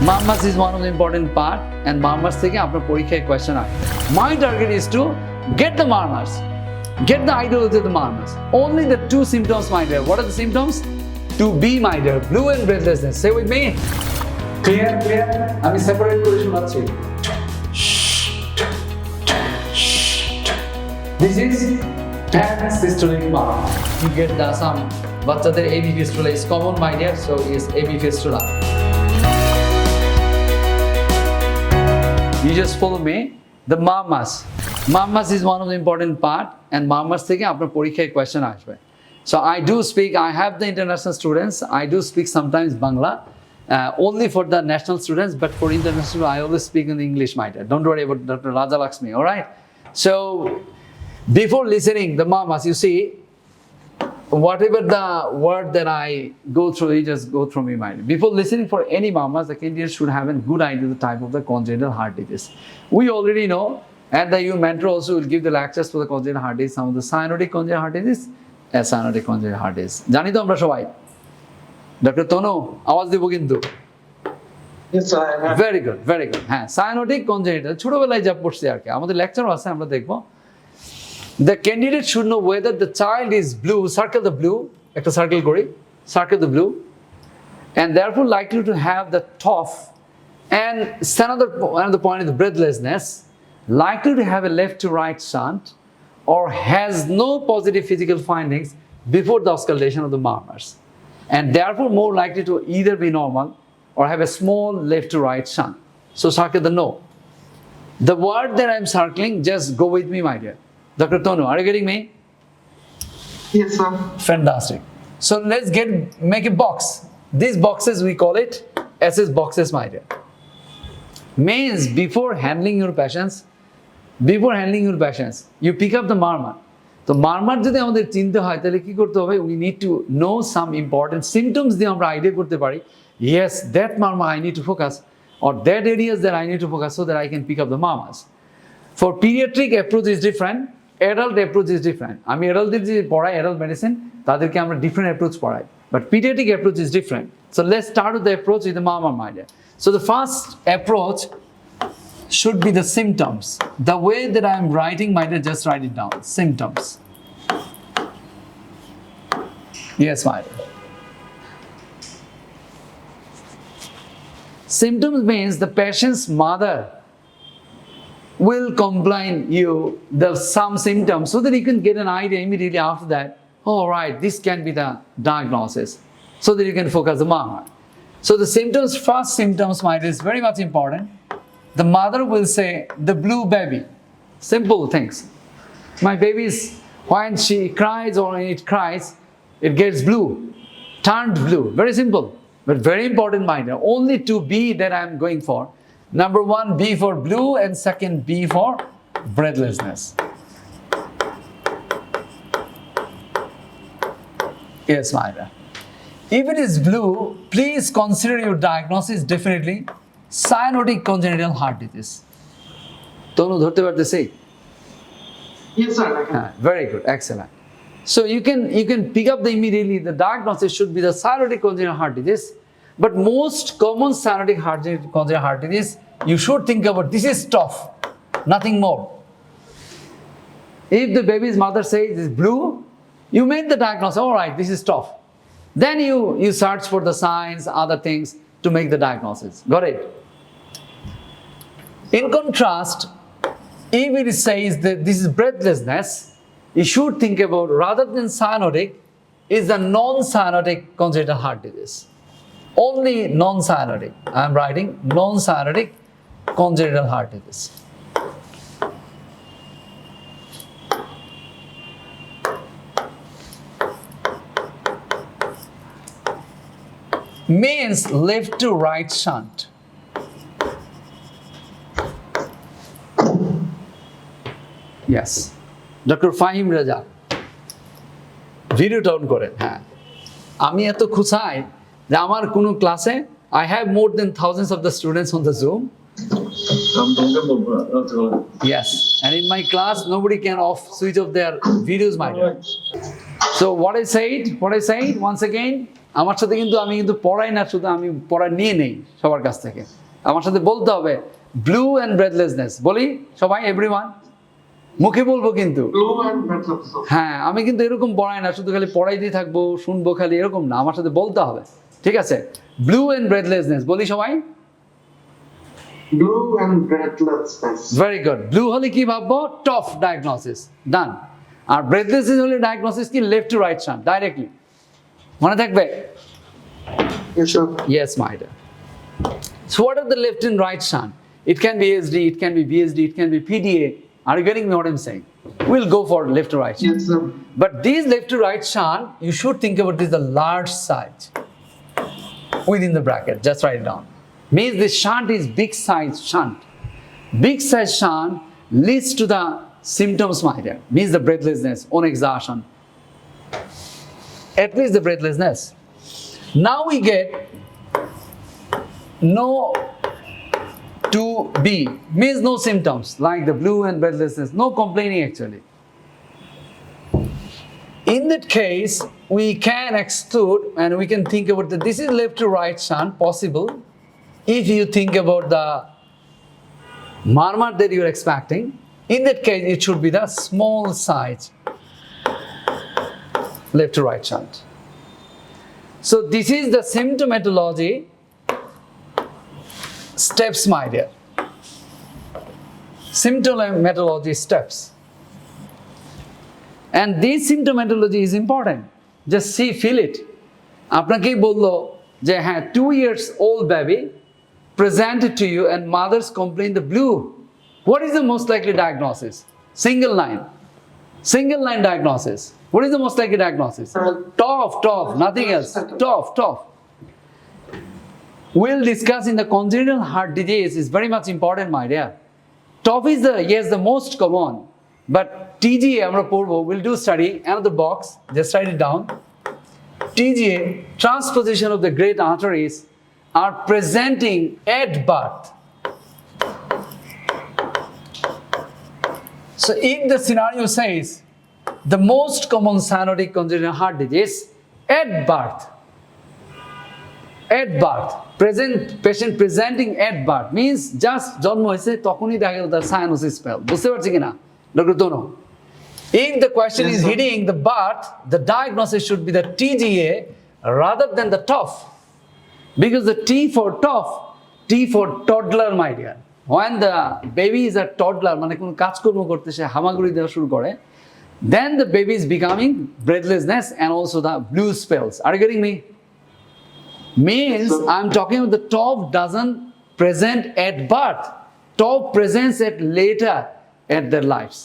MURMURS is one of the important part, and MURMURS থেকে আপনার পরীক্ষায় question হয়. My target is to get the MURMURS, get the etiology of the MURMURS. Only the two symptoms, my dear. What are the symptoms? To be, my dear, blue and breathlessness. Say with me. Clear, clear. আমি separate করে শোনাচ্ছি. This is systolic MURMUR. You get the some বাচ্চাদের AB fistula is common, my dear, so is AB fistula. You just follow me. The MURMURS. MURMURS is one of the important part, and MURMURS থেকে আপনার পরীক্ষায় question আসবে. So I do speak. I have the international students. I do speak sometimes Bangla, only for the national students, but for international, I always speak in English, my dear. Don't worry about Dr. 𝗙𝗦𝗲𝗏𝗏, all right? So before listening the MURMURS, you see, whatever the word that I go through, you just go through me, my dear. Before listening for any MURMURS, the candidate should have a good idea of the type of the congenital heart disease. We already know, and the mentor also will give the lectures for the congenital heart disease, some of the cyanotic congenital heart disease, cyanotic congenital heart disease. জানি তো আমরা সবাই? Doctor তনু আওয়াজ দেব কিন্তু। Yes, sir. Very good, very good. হ্যাঁ, cyanotic congenital ছোটবেলায় যা পড়ছি আর কি, আমাদের লেকচারও আছে, আমরা দেখব। The candidate should know whether the child is blue, circle the blue, একটা circle করি, circle the blue, and therefore likely to have the TOF, and another point is the breathlessness, likely to have a left to right shunt, or has no positive physical findings before the auscultation of the MURMURS, and therefore more likely to either be normal or have a small left to right shunt. So circle the no. The word that I'm circling, just go with me, my dear. Dr. Tonu, are you getting me? Yes, sir. Fantastic. So let's make a box. These boxes, we call it SS boxes, my dear. Means before handling your patients, you pick up the MURMUR. So MURMUR যদি আমাদের চিনতে হয় তাহলে কি করতে হবে? We need to know some important symptoms দিয়ে আমরা idea করতে পারি. Yes, that MURMUR I need to focus, or that areas that I need to focus so that I can pick up the MURMURs. For pediatric approach is different. Adult approach is different. আমি adultদের যে পড়াই adult medicine, তাদেরকে আমরা different approach পড়াই. But pediatric approach is different. So let's start with the approach with the MURMUR, my dear. So the first approach should be the symptoms. The way that I am writing, my dear, just write it down. Symptoms. Yes, my dear. Symptoms means the patient's mother will complain you there's some symptoms so that you can get an idea immediately after that. All right, this can be the diagnosis, so that you can focus the MURMUR. So the symptoms, first symptoms, my dear, is very much important. The mother will say, the blue baby. Simple things. My baby is, when she cries or when it cries, it gets blue, turned blue. Very simple, but very important, my dear. Only two B that I'm going for. Number one, B for blue, and second, B for breathlessness. Yes, my dear. If it is blue, please consider your diagnosis definitely cyanotic congenital heart disease. Tonu, dhorte partechi? Yes, sir. Very good, excellent. So you can pick up immediately the diagnosis should be the cyanotic congenital heart disease. But most common cyanotic congenital heart disease, you should think about this is tough, nothing more. If the baby's mother says it's blue, you make the diagnosis, all right, this is tough. Then you search for the signs, other things to make the diagnosis. Got it? In contrast, if it says that this is breathlessness, you should think about, rather than cyanotic, is the non-cyanotic congenital heart disease. Only non-cyanotic. I am writing non-cyanotic congenital heart disease. Means left to right shunt. Yes. Dr. 𝗭𝗲𝗏𝗏 ভিডিওটা on করেন। হ্যাঁ, আমি এত খুশাই যে আমার কোনো ক্লাসে I have more than thousands of the students on the Zoom. Yes, and in my class nobody can switch off their videos, my dear. So what I said once again, আমার সাথে কিন্তু আমি কিন্তু পড়াই না, শুধু আমি পড়া নিয়ে নেই সবার কাছ থেকে। আমার সাথে বলতে হবে ব্লু অ্যান্ড ব্রেথলেসনেস। বলি সবাই, এভরিওয়ান, মুখে বলবো কিন্তু। Blue and breathlessness. হ্যাঁ, আমি কিন্তু এরকম পড়াই না, শুধু খালি পড়াই দিয়ে থাকবো, শুনবো খালি, এরকম না, আমার সাথে বলতে হবে। ঠিক আছে, ব্লু অ্যান্ড ব্রেথলেসনেস বলি সবাই। Blue and breathlessness. Very good. Blue হলে কি ভাববো? টফ ডায়াগনোসিস, ডান। আর ব্রেথলেসনেস হলে ডায়াগনোসিস কি? Left to right shunt, directly. মনে থাকবে? Yes, sir. Yes, my dear. So what are the left and right shunt? It can be SD, it can be BSD, it can be PDA. Are you getting me what I'm saying? We'll go for left to right shunt. Yes, sir. But these left to right shunt, you should think about this, the large size within the bracket. Just write it down. Means this shunt is big size shunt. Big size shunt leads to the symptoms, my dear. Means the breathlessness, 𝗠𝗥𝗖𝗧𝗨𝗥𝗑, at least the breathlessness. Now we get no to B, means no symptoms like the blue and breathlessness, no complaining actually. In that case, we can exclude and we can think about that this is left to right shunt possible if you think about the murmur that you are expecting. In that case, it should be the small size left to right shunt. So this is the symptomatology steps, my dear. Symptomatology steps. And this symptomatology is important. Just see, feel it. আপনাকেই বললো যে হ্যাঁ 2 years old baby presented to you and mothers complain the blue. What is the most likely diagnosis? Single line diagnosis. What is the most likely diagnosis? Tough, nothing else. Tough. We'll discuss in the congenital heart disease is very much important, my dear. Tough is the most common, but TGA আমরা পড়বো, we'll do study, another box, just write it down. TGA, transposition of the great arteries, are presenting at birth. So if the scenario says the most common cyanotic congenital heart disease at birth, patient presenting at birth means just জন্ম হয়েছে তখনই দেখা গেল তার cyanosis spell. বুঝতে পারছি কিনা doctor Tanu? If the question is hitting the birth, the diagnosis should be the TGA rather than the tough, because the T for toddler, my dear. When the baby is a toddler, মানে কোন কাজকর্ম করতে সে হামাগুড়ি দেওয়া শুরু করে, then the baby is becoming breathlessness and also the blue spells. Are you getting me? Means I'm talking about the top doesn't present at birth. Top presents at later at their lives.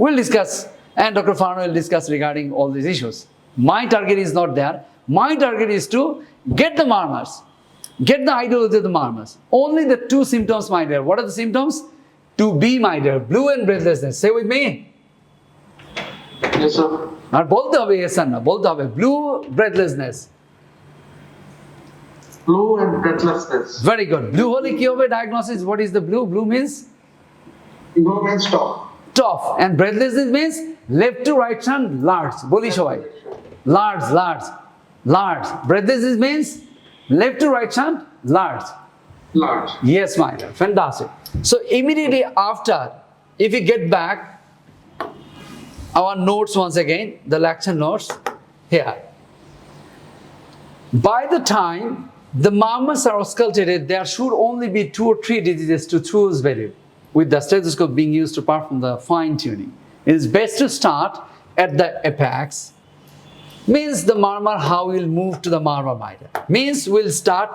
We'll discuss, and Dr. Farno will discuss regarding all these issues. My target is not there. My target is to get the murmurs. Get the ideology of the murmurs. Only the 2 symptoms, my dear. What are the symptoms? To be, my dear, blue and breathlessness. Say with me. Yes, sir. আর বলতে হবে yes or no, বলতে হবে blue breathlessness. Blue and breathlessness. Very good. Blue হলে কি হবে diagnosis? What is the blue? Blue means Blue means tough, and breathlessness means left to right shunt large. বলি সবাই, large. Breathlessness means left to right shunt large. Yes, my dear. Fantastic. So immediately after, if you get back our notes once again, the lecture notes here. By the time the murmurs are auscultated, there should only be 2 or 3 diseases to choose between, with the stethoscope being used to perform the fine tuning. It is best to start at the apex. Means the murmur, how we'll move to the murmur, my dear. Means we'll start,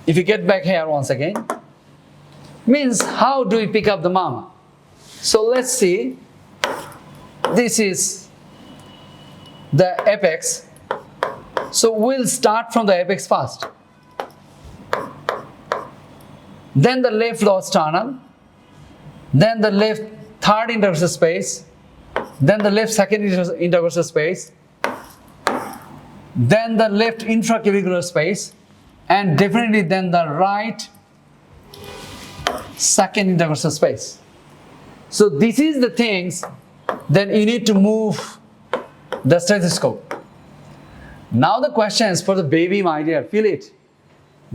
if you get back here once again, means how do we pick up the murmur? So let's see, this is the apex. So we'll start from the apex first. Then the left lower sternal, then the left third intercostal space, then the left second intercostal space, then the left intraclavicular space, and definitely then the right second intercostal space. So this is the things that you need to move the stethoscope. Now the question is for the baby, my dear. Feel it.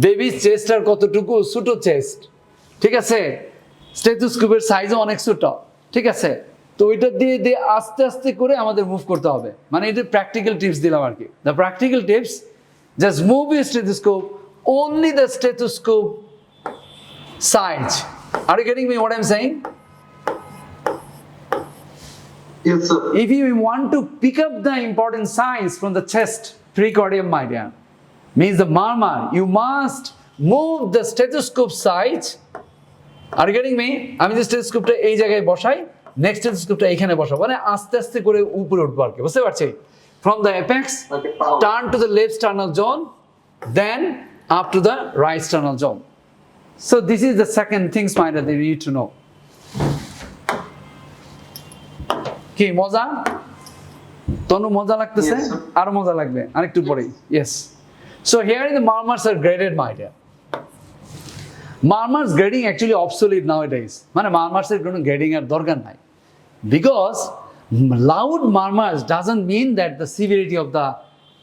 Baby chest আর কতটুকু? ছোট chest. ঠিক আছে? স্টেথোস্কোপের সাইজও অনেক ছোট। ঠিক আছে? তো ওইটা দিয়ে আস্তে আস্তে করে আমাদের মুভ করতে হবে। মানে এটা প্র্যাকটিক্যাল টিপস দিলাম আর কি। The practical tips, just move your stethoscope only the stethoscope size. Are you getting me what I'm saying? Yes, sir. If you want to pick up the important signs from the chest pericardium, my dear, means the murmur, you must move the stethoscope size. Are you getting me? আমি যে স্টেথোস্কোপটা এই জায়গায় বসাই, next স্টেথোস্কোপটা এইখানে বসাবো, মানে আস্তে আস্তে করে উপরে উঠবো আর কি, বুঝতে পারছি? From the apex, turn to the left sternal zone, then up to the right sternal zone. So this is the second thing, my dear, that you need to know. কি মজা? তনু মজা লাগতেছে? Yes, sir. আরো মজা লাগবে আরেকটু পরেই। Yes. So here the murmurs are graded, my dear. Murmurs grading actually obsolete nowadays. মানে murmurs এর কোনো grading এর দরকার নাই, because loud murmurs doesn't mean that the severity of the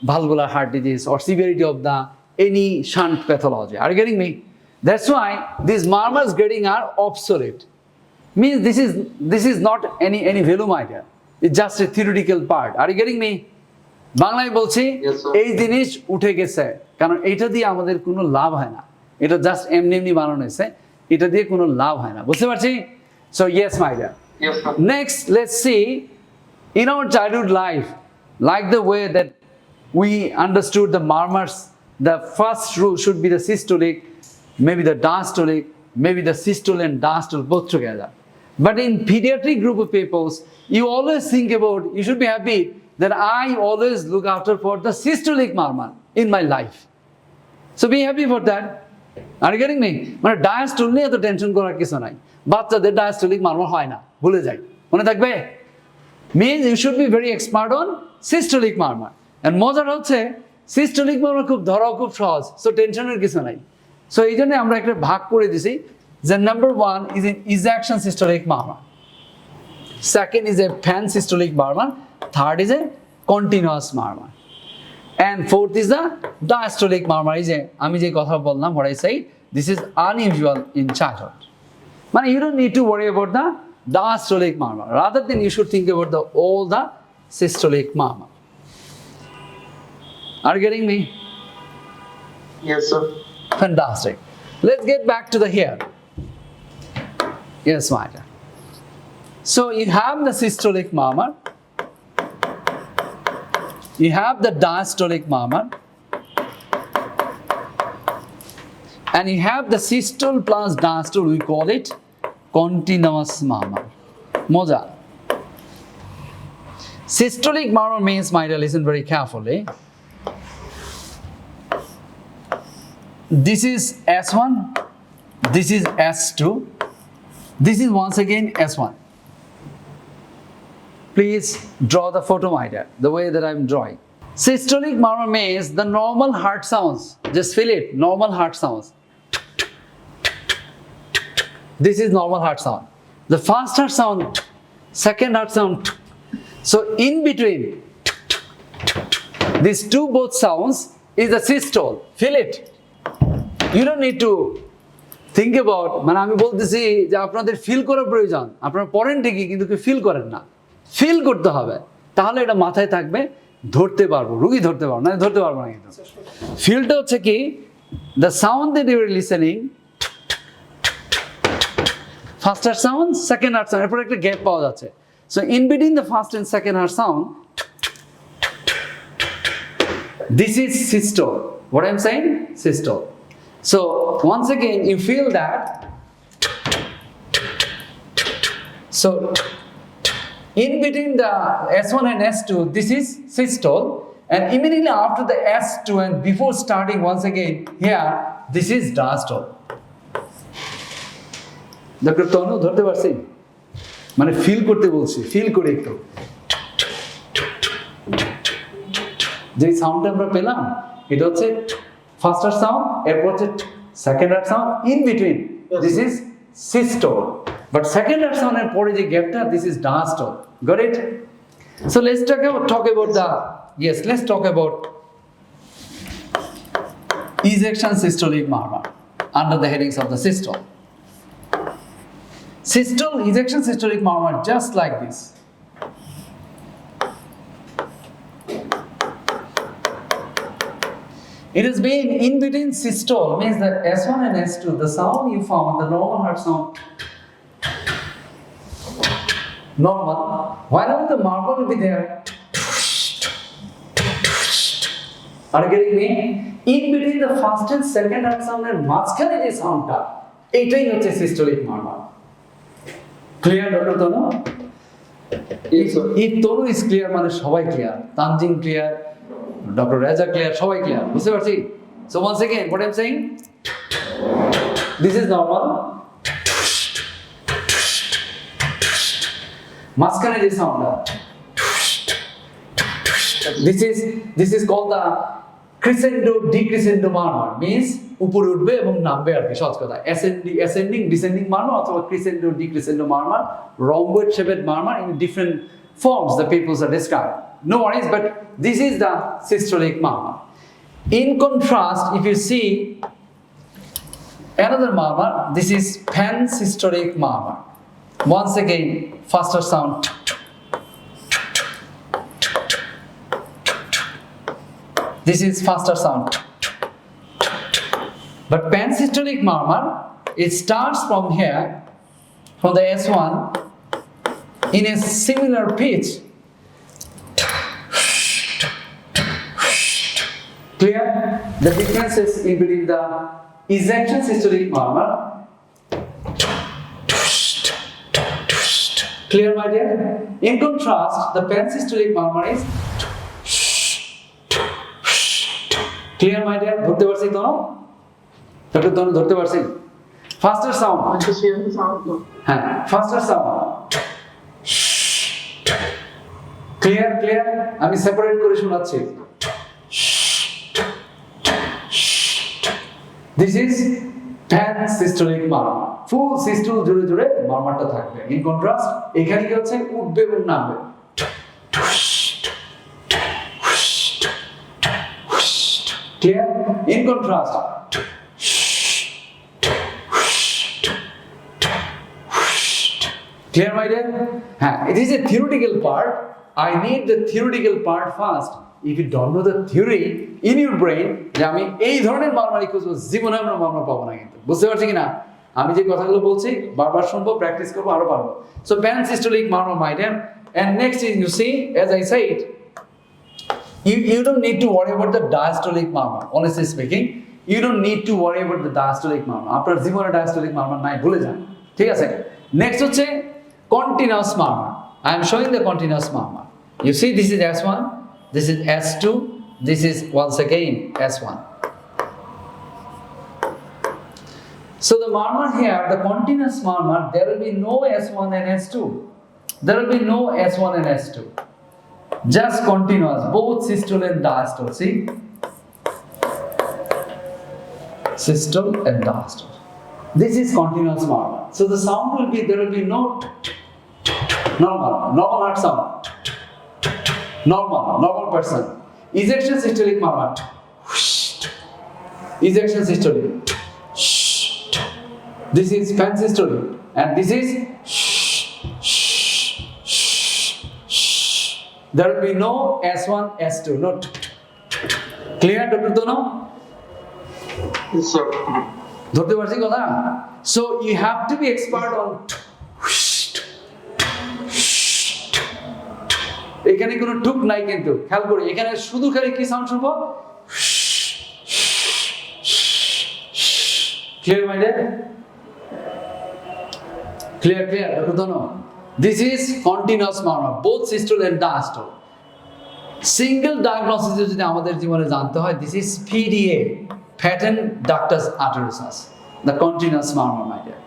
valvular heart disease or severity of the any shunt pathology. Are you getting me? That's why these murmurs grading are obsolete. Means this is not any value, my dear. It's just a theoretical part. Are you getting me? বাংলায় বলছি, Yes, sir. এই জিনিস উঠে গেছে, কারণ এটা দিয়ে আমাদের কোনো লাভ হয় না। এটা জাস্ট এমনি বানানো হয়েছে, এটা দিয়ে কোনো লাভ হয় না, বুঝতে পারছি? So yes, my dear. Yes, sir. Next, let's see, in our childhood life, like the way that we understood the murmurs, the first rule should be the systolic, maybe the diastolic, maybe the systole and diastole both together. But in pediatric group of peoples, you always think about, you should be happy that I always look after for the systolic murmur in my life. So be happy for that. Are you getting me? মানে diastole নিয়ে এত tension করার কিছু নাই। বাচ্চাদের diastolic মারমার হয় না, ভুলে যাই, মনে থাকবে? Means you should be very expert on systolic murmur. And মজার হচ্ছে systolic murmur খুব ধরাও খুব সহজ, সো টেনশনের কিছু নাই। সো এই জন্য আমরা একটা ভাগ করে দিছি যে number 1 is an ejection systolic murmur, second is a fan systolic murmur, third is a continuous murmur, and fourth is the diastolic murmur. Is a আমি যে কথা বললাম, what I say, this is unusual in childhood. মানে you don't need to worry about the diastolic murmur, rather than you should think about all the systolic murmur. Are you getting me? Yes, sir. Fantastic. Let's get back to the here. Yes, my dear. So you have the systolic murmur, you have the diastolic murmur, and you have the systole plus diastole, we call it continuous murmur. Moja. Systolic murmur means, my dear, listen very carefully. This is S1, this is S2, this is once again S1. Please draw the photo, my dear, the way that I'm drawing. Systolic murmur means the normal heart sounds. Just feel it, normal heart sounds. This is normal heart sound. The first heart sound, second heart sound. So in between these two both sounds is the systole. Feel it. You don't need to think about, মানে আমি বলতেছি যে আপনাদের feel করার প্রয়োজন, আপনারা পড়েন ঠিকই কিন্তু কেউ ফিল করেন না। ফিল করতে হবে, তাহলে এটা মাথায় থাকবে, ধরতে পারবো, রুগী ধরতে পারবো না, ধরতে পারবো না। কিন্তু ফিলটা হচ্ছে কি, the sound that you are listening, first heart sound, second heart sound, এরপর একটা গ্যাপ পাওয়া যাচ্ছে। So in between the first and second heart sound, this is systole. What I'm saying? Systole. So once again you feel that. So in between the S1 and S2, this is systole, and immediately after the S2 and before starting once again here, this is diastole. Dr. Tonu, ধরতে পারছি? মানে feel করতে বলছি, feel করে একটু। যে সাউন্ডটা আমরা পেলাম, এটা হচ্ছে ফার্স্ট হার্ট সাউন্ড, এরপর হচ্ছে second heart sound, in between this is systole, but second heart সাউন্ডের পরে যে গ্যাপটা, this is diastole. Got it? So let's talk about the, yes, let's talk about ejection systolic murmur under the headings of the systole. Systole, ejection systolic murmur, just like this. It has been in between systole, means that S1 and S2, the sound you found, the normal heart sound, normal. Whenever the murmur will be there, are you getting me? In between the first and second heart sound and মাঝখানে যে সাউন্ডটা, এটাই হচ্ছে systolic murmur. Clear, Dr. Tonu? If Tonu is clear, মানে সবাই clear. Tanjing clear, Dr. Raja clear, সবাই clear. বুঝতে পারছি? So once again, what I'm saying? This is normal. মাঝখানে যে সাউন্ডটা, this is called the crescendo decrescendo murmur, means উপরে উঠবে এবং নামবে আর কি, সহজ কথা। ascending descending murmur অথবা crescendo decrescendo murmur, rhomboid shaped murmur in different forms the peoples are described. No worries, but this is the systolic murmur. In contrast, if you see another murmur, this is pansystolic murmur. Once again, faster sound. This is faster sound. But pansystolic murmur, it starts from here, from the S1, in a similar pitch. Clear? The differences in between the ejection systolic murmur. Clear, my dear? In contrast, the pansystolic murmur is clear, my dear? ধরতে পারছি তো? Doctor তনু ধরতে পারছি? Faster sound. হ্যাঁ, faster sound. Clear, clear? আমি separate করে শোনাচ্ছি। This is pansystolic murmur. Full systole জুড়ে জুড়ে মারমারটা থাকবে। In contrast, এখানে কি হচ্ছে উঠবে এবং নামবে। Clear? In contrast, clear, my dear? It is a theoretical part. I need the theoretical part first. If you don't know the theory in your brain, যে আমি এই ধরনের মারমারি খুঁজবো, জীবনে আমরা মারমার পাবো না কিন্তু। বুঝতে পারছি কিনা? আমি যে কথাগুলো বলছি বারবার শুনবো, প্র্যাকটিস করবো, আরো পারবো। So pansystolic murmur, my dear. And next is, you see, as I said, you don't need to worry about the diastolic murmur. Honestly speaking, you don't need to worry about the diastolic murmur. আপনার জীবনে diastolic murmur নাই, ভুলে যান। ঠিক আছে? Next হচ্ছে continuous murmur. I am showing the continuous murmur. You see, this is S1, this is S2, this is once again S1. So the murmur here, the continuous murmur, there will be no S1 and S2. There will be no S1 and S2. Just continuous, both systole and diastole. See? Systole and diastole. This is continuous murmur. So the sound will be, there will be no normal heart sound. Normal person. Ejection systolic murmur. Ejection systolic. This is pansystolic. And this is there will be no S1, S2, no. Clear, Dr. Tono? Yes, sir. ধরতে পারছি কথা? So you have to be expert on. এখানে কোনো টুক নাই কিন্তু, খেয়াল করি, এখানে শুধু খালি কি সাউন্ড শুনবো? Clear, my dear? Clear, Dr. Tono? This is continuous murmur, both systole and diastole. Single diagnosis যদি আমাদের জীবনে জানতে হয়, this is PDA, patent ductus arteriosus, the continuous murmur, my dear.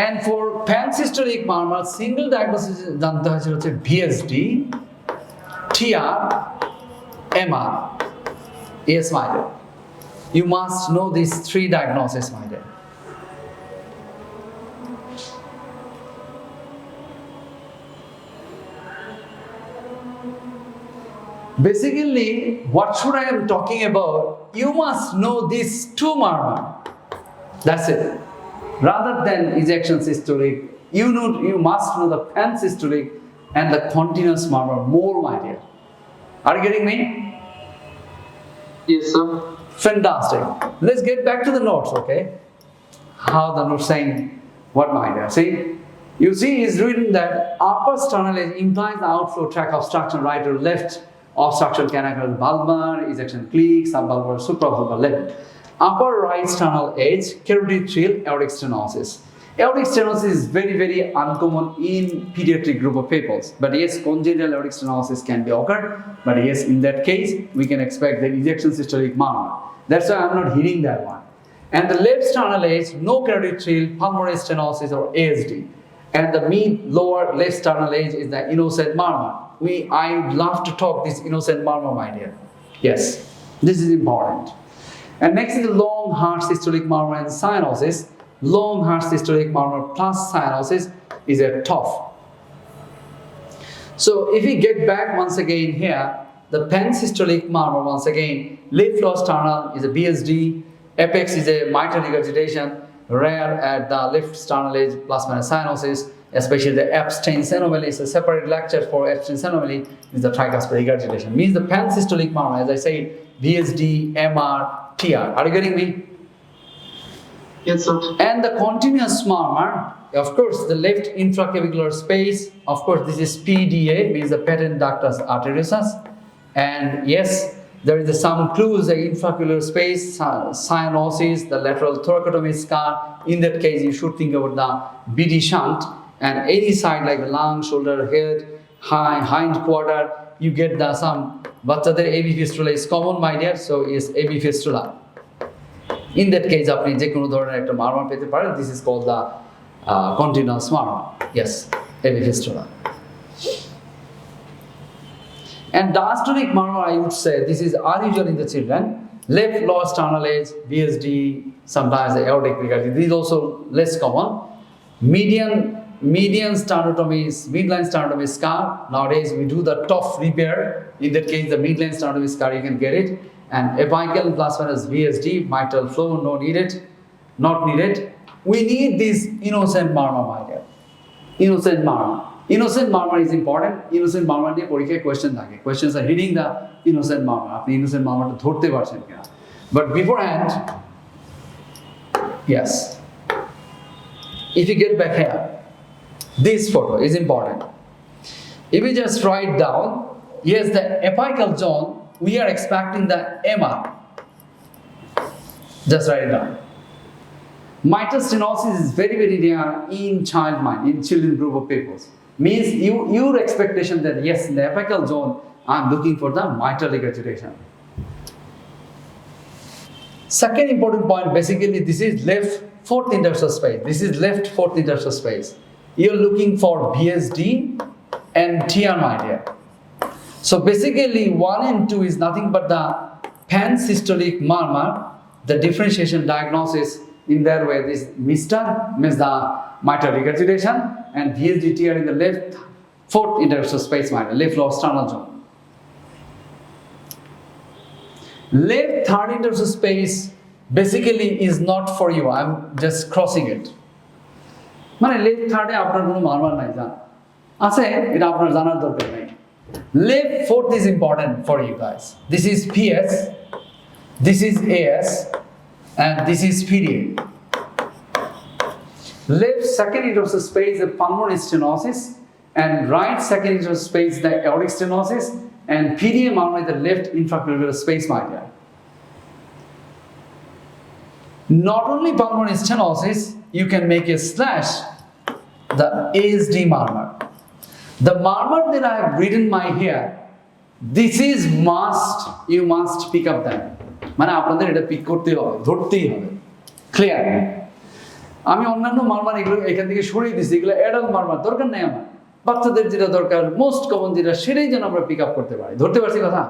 And for pansystolic murmur, single diagnosis জানতে হয় সেটা হচ্ছে VSD, TR, MR. Yes, my dear. You must know these three diagnoses, my dear. Basically, what should I am talking about? You must know these two murmur. That's it. Rather than ejection systolic, you must know the pan-systolic and the continuous murmur more, my dear. Are you getting me? Yes, sir. Fantastic. Let's get back to the notes, okay? How the notes saying what, my dear? See, you see, he's written that upper sternal edge implies the outflow tract obstruction, right or left obstruction can occur bulbar, ejection clique, subbulbar, supravalvar level. Upper right sternal edge, carotid trill, aortic stenosis. Aortic stenosis is very, very uncommon in pediatric group of peoples. But yes, congenital aortic stenosis can be occurred. But yes, in that case, we can expect the ejection systolic murmur. That's why I'm not hitting that one. And the left sternal edge, no carotid trill, pulmonary stenosis or ASD. And the mid lower left sternal edge is the innocent murmur. I love to talk this innocent murmur, my dear. Yes, this is important. And next is the long heart systolic murmur and cyanosis. Long heart systolic murmur plus cyanosis is a tough. So if we get back once again here, the pan-systolic murmur once again, left lower sternal is a BSD, apex is a mitral regurgitation, rare at the left sternal edge plus minus cyanosis, especially the Epstein's anomaly. It's a separate lecture for Epstein's anomaly, is the tricuspid regurgitation. Means the pan-systolic murmur, as I said, BSD, MR, TR. Are you getting me? Yes, sir. And the continuous murmur, of course, the left infraclavicular space, of course, this is PDA, means the patent ductus arteriosus. And yes, there is some clues, the infraclavicular space, cyanosis, the lateral thoracotomy scar. In that case, you should think about the BD shunt. And any side like the lung, shoulder, head, hind quarter, you get the some. But the AB fistula is common, my dear, so is AB fistula. In that case, আপনি যে কোনো ধরনের একটা murmur পেতে পারেন. This is called the continuous murmur. Yes, AB fistula. And diastolic murmur, I would say, this is unusual in the children. Left lower sternal edge, BSD, sometimes the aortic regurgitation. This is also less common. Median sternotomy is midline sternotomy scar. Nowadays, we do the tough repair. In that case, the midline sternotomy scar, you can get it. And apical plus minus VSD, mitral flow, not needed. We need this innocent murmur, my dear. Innocent murmur. Innocent murmur is important. Innocent murmur niye porikhay question thake. Questions are hitting the innocent murmur. Apni innocent murmur ta dhorte parchen kina. But beforehand, yes. If you get back here, this photo is important. If we just write down, yes, the apical zone, we are expecting the MR. Just write it down. Mitral stenosis is very, very rare in child mind, in children group of people. Means your expectation that yes, in the apical zone, I'm looking for the mitral regurgitation. Second important point, basically, this is left fourth interstitial space. This is left fourth interstitial space. You're looking for BSD and TR, my dear. So basically, 1 and 2 is nothing but the pan-systolic murmur, the differentiation diagnosis in that way. This MR means the mitral regurgitation and VSD TR in the left fourth interstitial space, left lower sternal zone. Left third interstitial space basically is not for you. I'm just crossing it. মানে left থার্ডে আপনার কোনো মারমার নাই জান আছে, এটা আপনার জানার দরকার নেই. Left fourth is important for you guys. This is PS, this is AS, and this is PDA. Left second interstitial space the pulmonary stenosis, and right second interstitial space the aortic stenosis, and PDA murmur the left infraclavicular space, my dear. Not only pulmonary stenosis, you can make a slash the ASD murmur. The murmur that I have written my here, this is must, you must pick up them. মানে আপনাদের এটা pick করতেই হবে, ধরতেই হবে, clear? আমি অন্যান্য মারমার এগুলো এখান থেকে সরিয়ে দিচ্ছি, এগুলো অ্যাডাল্ট মারমার দরকার নেই আমার. বাচ্চাদের যেটা দরকার, মোস্ট কমন যেটা, সেটাই যেন আমরা পিক আপ করতে পারি. ধরতে পারছি কথা?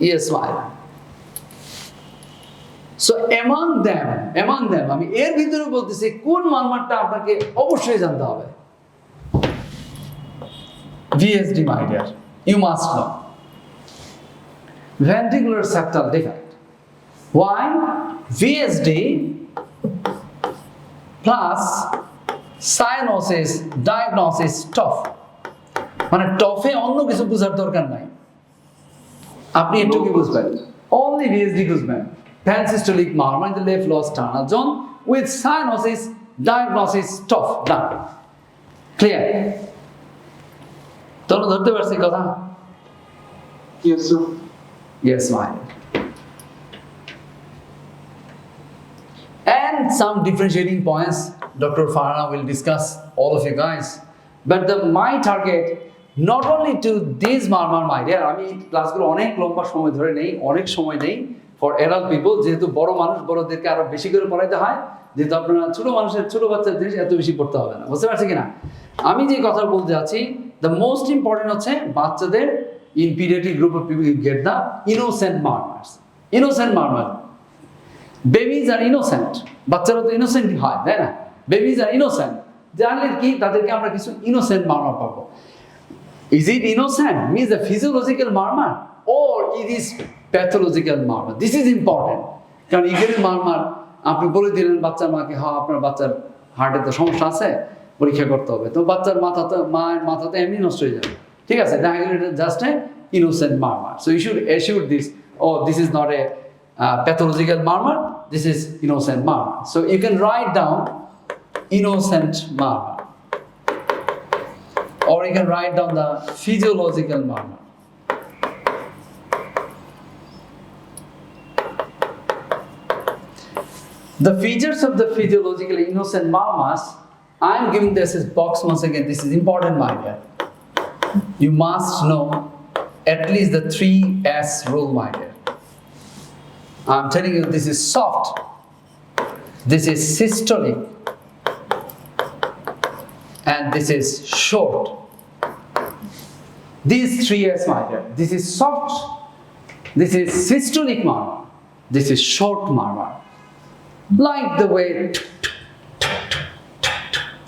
Yes, smile. So among them, আমি এর ভিতরে বলতেছি কোন মারমারটা আপনাকে অবশ্যই জানতে হবে. VSD, my dear, you must know. Ventricular septal defect. Why? VSD plus cyanosis, diagnosis, tough. মানে টফে অন্য কিছু বোঝার দরকার নাই, আপনি একটু কি বুঝবেন? Only VSD বুঝবেন. Pansystolic murmur in the left lower sternal zone with cyanosis, diagnosis, tough. Done. Clear? তোমরা ধরতে পারছি কথা? Yes, sir. Yes, my dear. And some differentiating points Dr. Farhana will discuss all of you guys. But my target not only to this murmur, my dear, আমি ক্লাসগুলো অনেক লম্বা সময় ধরে নেই, অনেক সময় নেই for adult people, যেহেতু বড় মানুষ বড়দেরকে আরো বেশি করে পড়াইতে হয়, যেহেতু আপনারা ছোট মানুষের ছোট বাচ্চাদের জিনিস এত বেশি পড়তে হবে না, বুঝতে পারছি কিনা? আমি যে কথা বলতে যাচ্ছি, the most important হচ্ছে বাচ্চাদের in pediatric group of people you get the innocent murmurs. Innocent murmur. Babies are innocent. বাচ্চারা তো innocent হয়, তাই না? Babies are innocent. জানলে কি তাদেরকে আমরা কিছু innocent murmur পাবো। Is it innocent? Means a physiological murmur or it is pathological murmur? This is important. কারণ ইগের murmur আপনি বলে দিলেন বাচ্চার মাকে, হ্যাঁ আপনার বাচ্চার হার্টে তো সমস্যা আছে, পরীক্ষা করতে হবে, তো বাচ্চার মায়ের মাথা তো এমনি নষ্ট হয়ে যাবে, ঠিক আছে? দেখা গেল এটা just a innocent murmur. So you should assure this, oh, this is not a pathological murmur, this is innocent murmur. So you can write down innocent murmur, or you can write down the physiological murmur. The features of the physiological innocent murmurs, I am giving this as box once again. This is important, my dear. You must know at least the 3S rule, my dear. I am telling you, this is soft, this is systolic, and this is short. These 3S, my dear. This is soft, this is systolic murmur, this is short murmur. Like the way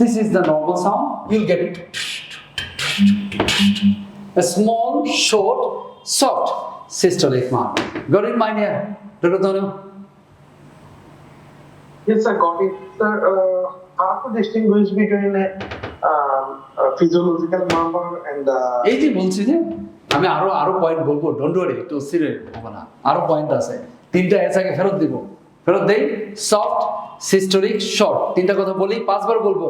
this is the normal sound, you'll get a small, short, soft systolic murmur. Got it, my dear? Dr. Tonu? Yes, I got it. Sir, how to distinguish between a physiological murmur and এই যে বলছি যে আমি আরো point বলবো, don't worry, একটু serious হবে না, আরো পয়েন্ট আছে, তিনটা এস আগে ফেরত দিব, ফেরত দেই। সফট, সিস্টোলিক, শর্ট, তিনটা কথা বলি, 5 বার বলবো।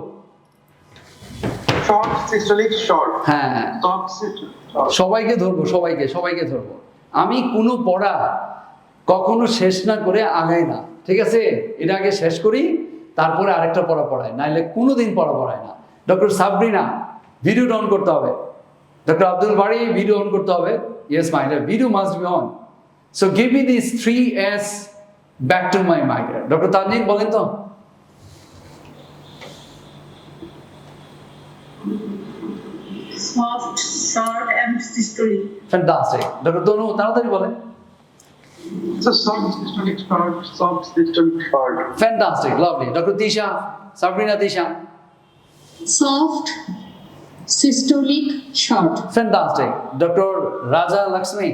short, systolic, short. হ্যাঁ, Soft, systolic, short. সবাইকে ধরবো। আমি কোনো পড়া কখনো শেষ না করে আগাই না, ঠিক আছে? এটা আগে শেষ করি, তারপরে আরেকটা পড়া পড়াই, নাইলে কোনোদিন পড়া পড়ায় না। ডক্টর সাবরিনা, ভিডিও অন করতে হবে। ডক্টর আব্দুল বাড়ি, ভিডিও অন করতে হবে। Yes my dear, video must be on. So give me this 3S back to my mind. Doctor Tanzim বলেন তো। Soft, short, and systolic. Fantastic. Doctor Tanu তাড়াতাড়ি বলেন। So soft, systolic, short, soft, systolic, short. Fantastic, lovely. Dr. Tisha, Sabrina Tisha. Soft, systolic, short. Fantastic. Dr. Raja Lakshmi.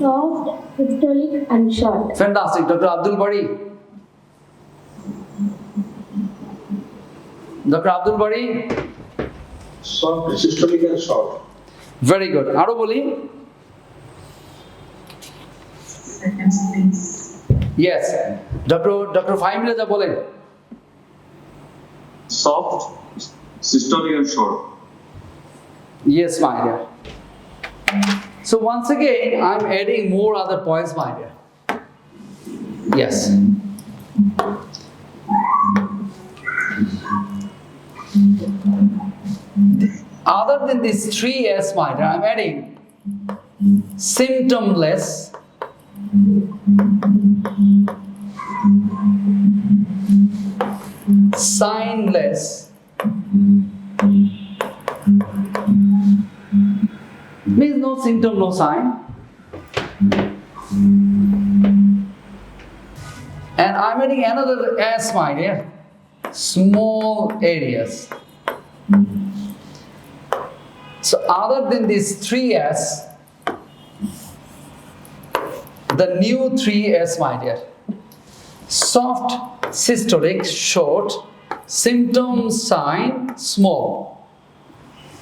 Soft, systolic, and short. Fantastic. Dr. Abdul Bari. Dr. Abdul Bari. Soft, systolic, and short. Very good. Aro boli. Seconds, please. Yes. Dr. Fahimila bolen. Soft, systolic and short. Yes, my dear. So once again, I'm adding more other points, my dear. Yes. Other than these 3S, my dear, I'm adding symptomless, signless, means no symptom, no sign, and I'm adding another S, my dear, small areas. So other than these 3S, the new 3S, my dear. Soft, systolic, short, symptom, sign, small.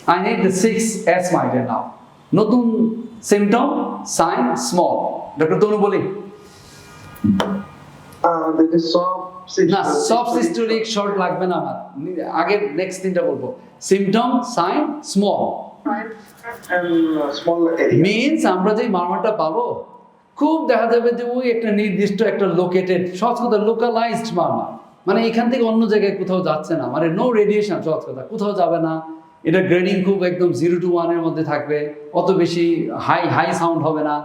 I need the 6S, my dear, now. Notun symptom, sign, small. Dr. Tonu boli. That is soft, না soft systolic short লাগবে না আমার আগে next তিনটা বলবো symptom sign small and small area. Means আমরা যে মারমারটা পাবো খুব দেখা যাবে যে ওই একটা নির্দিষ্ট একটা লোকেটেড সহজ কথা লোকালাইজড মারমার মানে এখান থেকে অন্য জায়গায় কোথাও যাচ্ছে না মানে নো রেডিয়েশন সহজ কথা কোথাও যাবে না এটা গ্রেডিং খুব একদম 0 to 1 এর মধ্যে থাকবে অত বেশি হাই সাউন্ড হবে না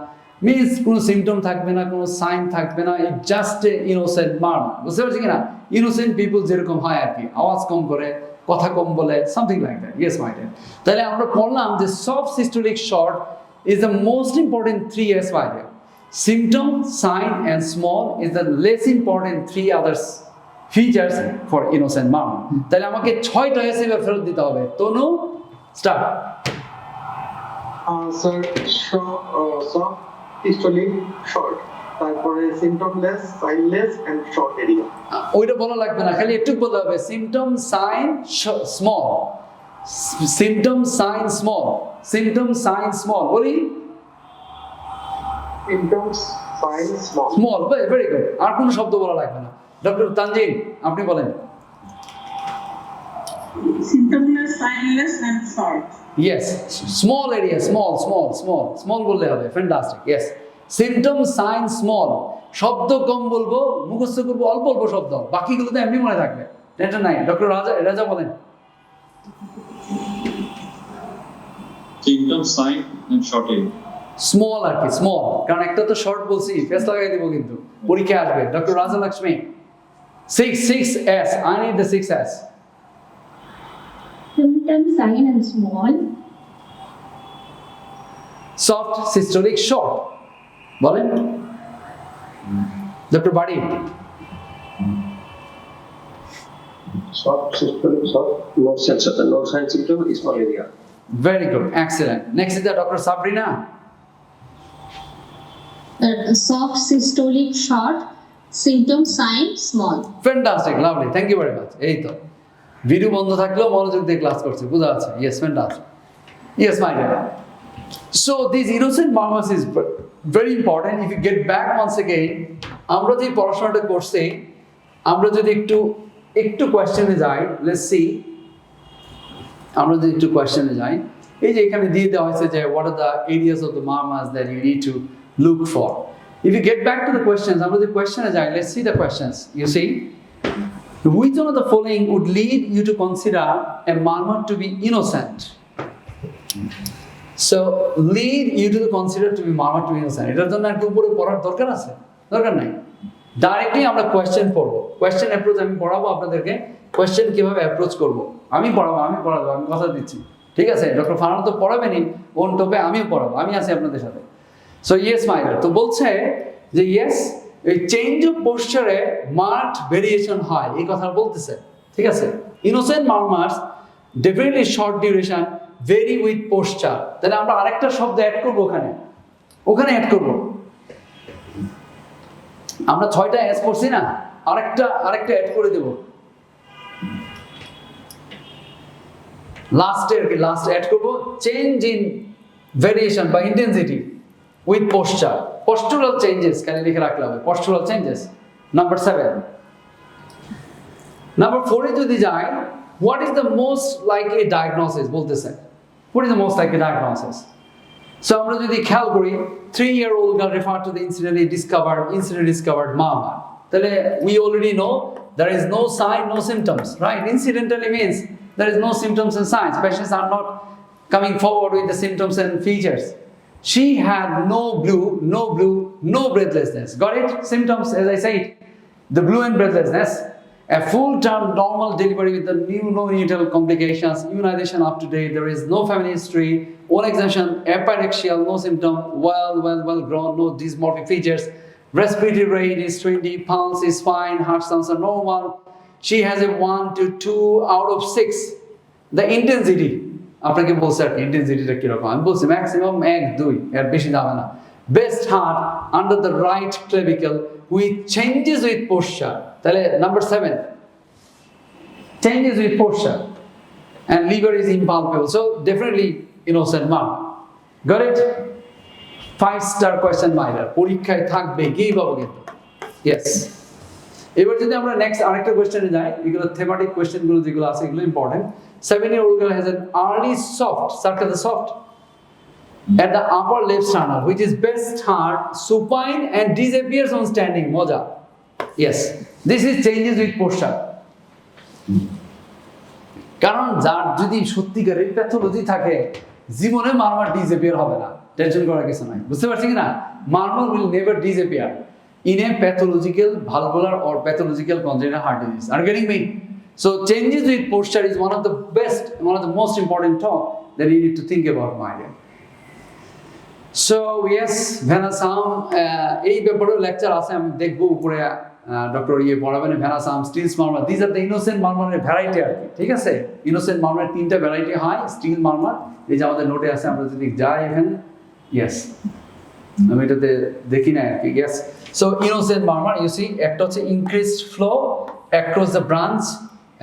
মিন্স কোনো সিমটম থাকবে না কোনো সাইন থাকবে না ইট জাস্ট ইনোসেন্ট মারমার বুঝতে পারছি কিনা ইনোসেন্ট পিপল যেরকম হয় আর কি আওয়াজ কম করে কথা কম বলে something like that yes my deer তাহলে আমরা পড়লাম যে soft systolic short is the most important 3S my dear symptom sign and small is the less important 3 others features for innocent murmur তাহলে আমাকে 6টা S এর ফেরত দিতে হবে তনু start Sir, soft, systolic, short. তারপরে symptomless, signless and short area. ওইটা বলা লাগবে না খালি একটু বলতে হবে symptom sign small symptom sign small symptom sign small বলি Symptoms, sign, small. Small very good আর কোনো শব্দ বলা লাগবে না ডক্টর তানজিন আপনি বলেন Symptomless, signless, and short. yes small area small বললে হবে fantastic yes symptom sign small শব্দ কম বলবো মুখস্থ করবো অল্প অল্প শব্দ বাকিগুলো তো এমনি মনে থাকবে টেনশন নাই ডক্টর রাজা বলেন Symptom, sign, and short area. Small আর কি স্মল কারণ একটা তো শর্ট বলছি ফেস লাগাই দিব কিন্তু পরীক্ষা আসবে ডক্টর রাজা Lakshmi 6S I need the 6S symptom, sign and small. soft systolic short বলেন ডক্টর বাড়ি Soft, systolic, soft, no sign symptom, small area. very good excellent next is the Dr. Sabrina Soft, systolic, short, symptom, sign, small. fantastic lovely thank you very much এই তো video বন্ধ থাকলেও মনোযোগ দিয়ে class করছে বুঝা আছে yes fantastic yes my dear so these innocent murmurs is very important if you get back once again আমরা যে পড়াশোনাটা করছি আমরা যদি একটু কোশ্চেনে যাই let's see আমরা যদি একটু কোশ্চেনে যাই এই যে এখানে দিয়ে দেওয়া হয়েছে যে what are the areas of the murmurs that you need to look for if you get back to the questions আমরা যদি কোশ্চেনে যাই let's see the questions you see which one of the following would lead you to consider a murmur to be innocent so lead you to consider to be murmur to be innocent এটার জন্য একটু উপরে পড়ার দরকার আছে দরকার নাই directly আমরা কোশ্চেন পড়বো কোশ্চেন অ্যাপ্রোচ আমি পড়াবো আপনাদেরকে কোশ্চেন কিভাবে অ্যাপ্রোচ করব আমি পড়াবো আমি কথা দিচ্ছি ঠিক আছে ডক্টর ফারহান তো পড়াবেনই ওন টপে আমিও পড়াবো আমি আছি আপনাদের সাথে সো ইয়েস মাইনার তো বলছে যে ইয়েস এই চেঞ্জ অফ পোস্চারে মার্কড ভেরিয়েশন হয় এই কথা বলতেছে ঠিক আছে innocent murmurs definitely short duration vary with posture তাহলে আমরা আরেকটা শব্দ অ্যাড করবো ওখানে অ্যাড করবো আমরা 6টা এস করছি না আরেকটা অ্যাড করে দেব লাস্ট অ্যাড করব চেঞ্জ ইন ভেরিয়েশন বা ইন্টেন্সিটি উইথ পোস্চার postural changes খালি লিখে রাখলে হবে postural changes number 7 number 4 এ যদি যাই what is the most likely diagnosis বলতেছে what is the most likely diagnosis so আমরা যদি খেয়াল করি 3-year-old girl referred to the incidentally discovered murmur তাহলে we already know there is no sign no symptoms right incidentally means there is no symptoms and signs patients are not coming forward with the symptoms and features she had no breathlessness got it symptoms as I said the blue and breathlessness a full-term normal delivery with the no neonatal complications immunization up to date there is no family history one exemption epidexia no symptom well grown no dysmorphic features respiratory rate is 20 pulse is fine heart sounds are normal she has a 1 to 2 out of 6 the intensity আপনাকে বলছে আর কি ইন্টেন্সিটিটা কিরকম, আমি বলছি maximum 1-2, এর বেশি যাবে না। Best heard under the right clavicle with changes with posture, তাহলে number 7 changes with posture and liver is impalpable, so definitely innocent mom. Got it? 5-star question minor, পরীক্ষায় থাকবে কি পাবো কিন্তু। Yes. এবার যদি আমরা নেক্সট আরেকটা কোশ্চেনে যাই, এগুলো থিমেটিক কোশ্চেনগুলো যেগুলো আছে এগুলো important. 7-year-old girl has an early soft, circle the soft, at the upper left sternum, which is best heart, supine and disappears on standing. Moja. Yes. This is changes with posture. কারণ যার যদি সত্যিকারের pathology থাকে জীবনে মারমার disappear হবে না, tension করার কিছু নাই, বুঝতে পারছি কি না? Murmur will never disappear in a pathological valvular or pathological congenital heart disease. Are you getting me? So changes with posture is one of the best, one of the most important talk that you need to think about, my dear. So yes, 𝗦𝗏 এই ব্যাপারে lecture আছে, আমি দেখবো উপরে doctor পড়াবেন 𝗦𝗏, Still's murmur, this are the innocent মারমারের variety আর কি, ঠিক আছে? ইনোসেন্ট মারমারের 3টা ভ্যারাইটি হয়, স্টিল মারমার, এই যে আমাদের নোটে আছে, আমরা যদি যাই এখানে, ইয়েস আমি এটাতে দেখি না আর কি, yes. So innocent murmur you see, একটা হচ্ছে increased flow across the branch,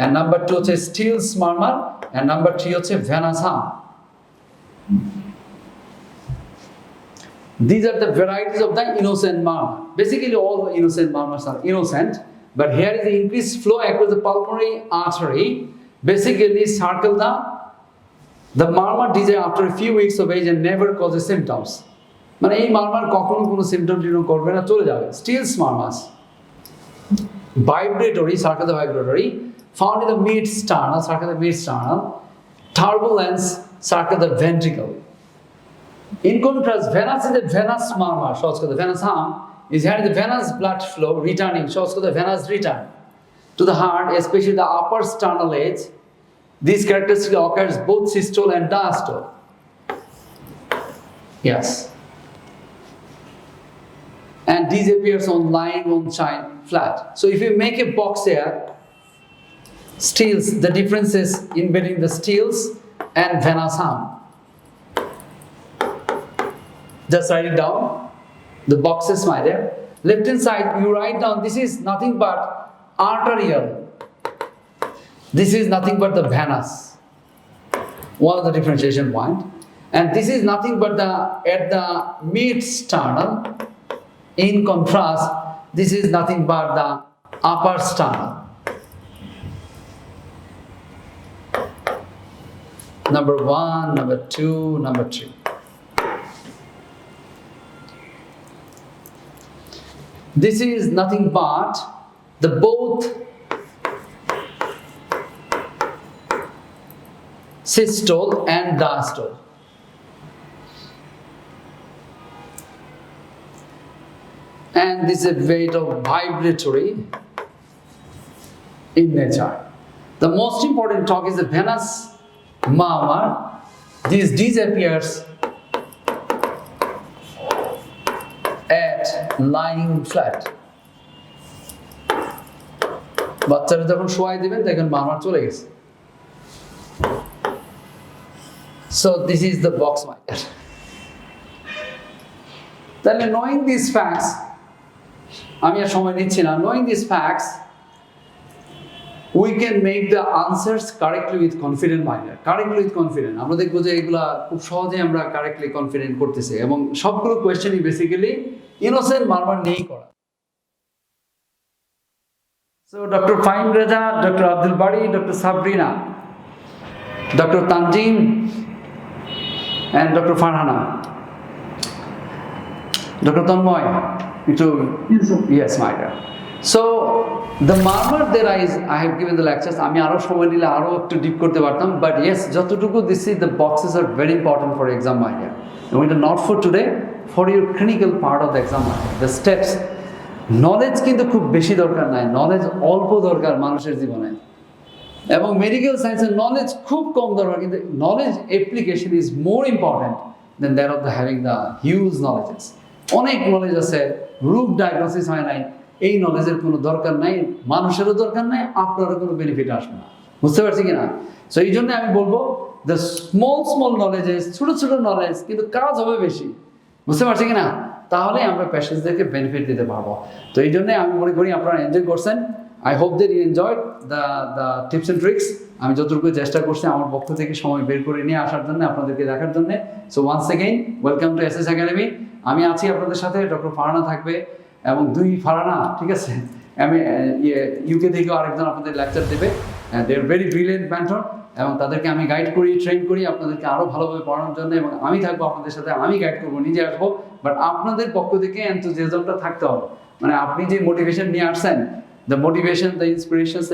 and number 2 হচ্ছে স্টিলস মারমার, এন্ড নাম্বার 3 হচ্ছে 𝗦𝗏. These are the varieties of the innocent murmur. Basically, all the innocent murmurs are innocent, but here is the increased flow across the pulmonary artery. Basically, circle the murmur desire after a few weeks of age and never causes symptoms. মানে এই মারমার কখনো কোনো symptom টিমটম করবে না, চলে যাবে। Still's murmurs, vibratory, circle the vibratory, found in the mid sternal, circle the mid sternal, turbulence, circle the ventricle. In contrast, venous is the venous murmur, shows the 𝗦𝗏 is here the venous blood flow returning, shows the venous return to the heart, especially the upper sternal edge. This characteristic occurs both systole and diastole. Yes. And disappears on lying on chine flat. So if you make a box here, steels, the difference is in between the steels and 𝗦𝗏. Just write it down. The boxes, my dear. Left hand side, you write down, this is nothing but arterial. This is nothing but the venous. One of the differentiation point. And this is nothing but at the mid sternal. In contrast, this is nothing but the upper sternal. Number 1, number 2, number 3. This is nothing but the both systole and diastole. And this is very vibratory in nature. The most important talk is the venous murmur. This disappears at lying flat. বাচ্চারা যখন শোয়াই দিবেন দেখেন মারমার চলে গেছে। So this is the box marker. তাহলে knowing these facts, আমি আর সময় নিচ্ছি না, knowing these facts, we can make the answers correctly with confident mind. Correctly with confident. আমরা দেখবো যে এগুলা খুব সহজে আমরা correctly confident করতেছি এবং সবগুলো কোয়েশ্চেনই বেসিক্যালি innocent মারমার নিয়েই করা। So Dr. Fahim Reza, Dr. Abdul বাড়ি, Dr. Sabrina, Dr. Tanzim and Dr. Farhana, Dr. Tanmoy, yes my dear. So the murmur that I have given the lectures, আমি আরো সময় নিলে আরো একটু ডিপ করতে পারতাম, but yes, যতটুকু this is the boxes are very important for exam my dear. And not for today, for your clinical part of the exam my dear. The steps, knowledge কিন্তু খুব বেশি দরকার নাই, knowledge অল্প দরকার মানুষের জীবনে, এবং মেডিকেল সায়েন্সের knowledge খুব কম দরকার, কিন্তু knowledge application is more important than that of the having the huge knowledges. অনেক নলেজ আছে, রোগ ডায়াগনোসিস হয় নাই, এই নলেজের কোনো দরকার নাই, মানুষেরও দরকার নাই, আপনারও কোনো বেনিফিট আসবে না, বুঝতে পারছি কিনা? সো এই জন্য আমি বলবো দ্য স্মল নলেজেস, ছোট ছোট নলেজ, কিন্তু কাজ হবে বেশি। বুঝতে পারছি কিনা? তাহলে আমরা পেশেন্টসদেরকে বেনিফিট দিতে পারবো। তো এই জন্যে আমি মনে করি আপনারা এনজয় করছেন। I hope that you enjoyed the tips and tricks. আমি যতটুকু চেষ্টা করছি আমার পক্ষ থেকে সময় বের করে নিয়ে আসার জন্য, আপনাদেরকে দেখার জন্য। So once again welcome to SsAcademy। আমি আছি আপনাদের সাথে, ডক্টর ফারহানা থাকবে এবং দুই ফারহানা, ঠিক আছে? আমি ইউকে থেকেও আরেকজন আপনাদের লেকচার দেবে। দে আর ভেরি ব্রিলিয়েন্ট মেন্টর, এবং তাদেরকে আমি গাইড করি, ট্রেন করি আপনাদেরকে আরও ভালোভাবে পড়ানোর জন্য। এবং আমি থাকবো আপনাদের সাথে, আমি গাইড করবো, নিজে আসবো। বাট আপনাদের পক্ষ থেকে এনথুজিয়াজমটা থাকতে হবে। মানে আপনি যে মোটিভেশন নিয়ে আসছেন, দ্য মোটিভেশন, দ্য ইন্সপিরেশনস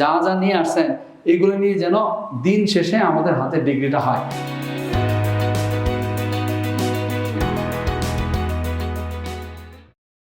যা নিয়ে আসছেন, এগুলো নিয়ে যেন দিন শেষে আমাদের হাতে ডিগ্রিটা হয়।